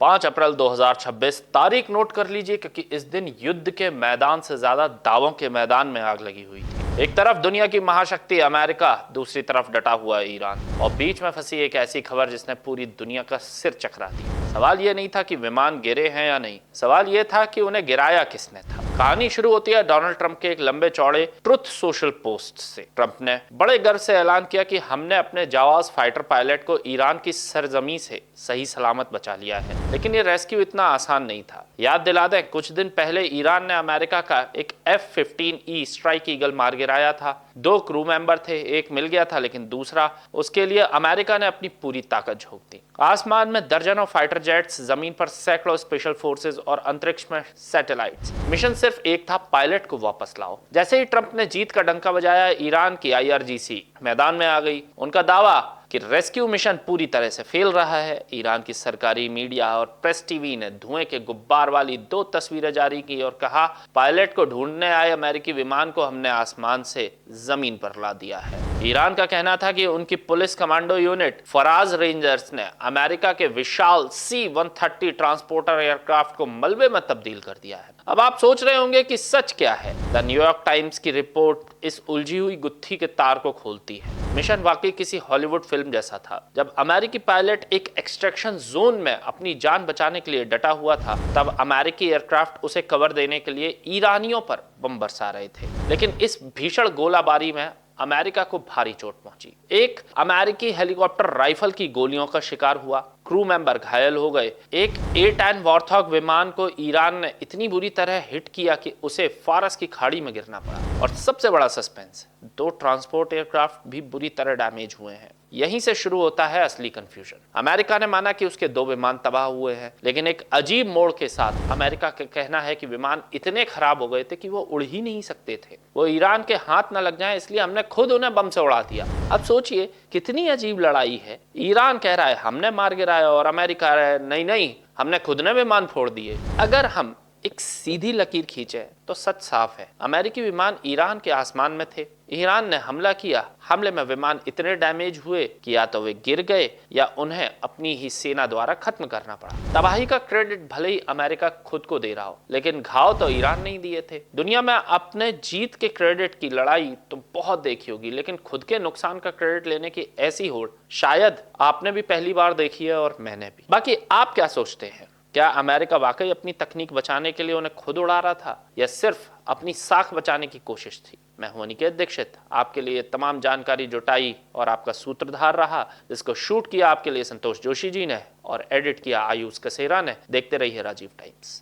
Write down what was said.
5 अप्रैल 2026 तारीख नोट कर लीजिए, क्योंकि इस दिन युद्ध के मैदान से ज्यादा दावों के मैदान में आग लगी हुई थी। एक तरफ दुनिया की महाशक्ति अमेरिका, दूसरी तरफ डटा हुआ ईरान, और बीच में फंसी एक ऐसी खबर जिसने पूरी दुनिया का सिर चकरा दिया। सवाल यह नहीं था कि विमान गिरे हैं या नहीं, सवाल यह था कि उन्हें गिराया किसने था। कहानी शुरू होती है डोनाल्ड ट्रंप के एक लंबे चौड़े ट्रुथ सोशल पोस्ट से। ट्रंप ने बड़े गर्व से ऐलान किया कि हमने अपने जावाज फाइटर पायलट को ईरान की सरजमी से सही सलामत बचा लिया है। लेकिन ये रेस्क्यू इतना आसान नहीं था। याद दिला दें, कुछ दिन पहले ईरान ने अमेरिका का एक F-15E स्ट्राइक ईगल मार गिराया था। 2 क्रू मेंबर थे, एक मिल गया था, लेकिन दूसरा, उसके लिए अमेरिका ने अपनी पूरी ताकत झोंक दी। आसमान में दर्जनों फाइटर जेट्स, जमीन पर सैकड़ों स्पेशल फोर्सेस और अंतरिक्ष में सैटेलाइट्स। मिशन सिर्फ एक था, पायलट को वापस लाओ। जैसे ही ट्रंप ने जीत का डंका बजाया, ईरान की IRGC मैदान में आ गई। उनका दावा कि रेस्क्यू मिशन पूरी तरह से फेल रहा है। ईरान की सरकारी मीडिया और प्रेस टीवी ने धुएं के गुब्बार वाली 2 तस्वीरें जारी की और कहा, पायलट को ढूंढने आए अमेरिकी विमान को हमने आसमान से जमीन पर ला दिया है। ईरान का कहना था कि उनकी police commando unit Faraz rangers ने अमेरिका के विशाल C-130 ट्रांसपोर्टर एयरक्राफ्ट को मलबे में तब्दील कर दिया है। अब आप सोच रहे होंगे कि सच क्या है। द न्यूयॉर्क टाइम्स की रिपोर्ट इस उलझी हुई गुत्थी के तार को खोलती है। मिशन वाकई किसी हॉलीवुड फिल्म जैसा था। जब अमेरिकी पायलट एक एक्सट्रैक्शन जोन में अपनी जान बचाने के लिए डटा हुआ था, तब अमेरिकी एयरक्राफ्ट उसे कवर देने के लिए ईरानियों पर बम बरसा रहे थे। लेकिन इस भीषण गोलाबारी में अमेरिका को भारी चोट पहुंची। एक अमेरिकी हेलीकॉप्टर राइफल की गोलियों का शिकार हुआ, क्रू मेंबर घायल हो गए। एक A-10 वॉर्थॉग विमान को ईरान ने इतनी बुरी तरह हिट किया कि उसे फारस की खाड़ी में गिरना पड़ा। और सबसे बड़ा सस्पेंस, 2 ट्रांसपोर्ट एयरक्राफ्ट भी बुरी तरह डैमेज हुए हैं। यहीं से शुरू होता है असली कंफ्यूजन। अमेरिका ने माना कि उसके 2 विमान तबाह हुए हैं, लेकिन एक अजीब मोड़ के साथ अमेरिका का कहना है कि विमान इतने खराब हो गए थे कि वो उड़ ही नहीं सकते थे। वो ईरान के हाथ न लग जाएं, इसलिए हमने खुद उन्हें बम से उड़ा दिया। अब सोचिए कितनी अजीब लड़ाई है। ईरान कह रहा है हमने मार गिराया, और अमेरिका कह रहा है नहीं नहीं, हमने खुद ने विमान फोड़ दिए। अगर हम एक सीधी लकीर खींचे तो सच साफ है। अमेरिकी विमान ईरान के आसमान में थे, ईरान ने हमला किया। हमले में विमान इतने डैमेज हुए कि या तो वे गिर गए या उन्हें अपनी ही सेना द्वारा खत्म करना पड़ा। तबाही का क्रेडिट भले ही अमेरिका खुद को दे रहा हो, लेकिन घाव तो ईरान नहीं दिए थे। दुनिया में अपने जीत के क्रेडिट की लड़ाई तो बहुत देखी होगी, लेकिन खुद के नुकसान का क्रेडिट लेने की ऐसी होड़ शायद आपने भी पहली बार देखी है, और मैंने भी। बाकी आप क्या सोचते हैं? क्या अमेरिका वाकई अपनी तकनीक बचाने के लिए उन्हें खुद उड़ा रहा था, या सिर्फ अपनी साख बचाने की कोशिश थी? मैं हूं अनिकेत दीक्षित, आपके लिए तमाम जानकारी जुटाई और आपका सूत्रधार रहा, जिसको शूट किया आपके लिए संतोष जोशी जी ने और एडिट किया आयुष कसेरा ने। देखते रहिए राजीव टाइम्स।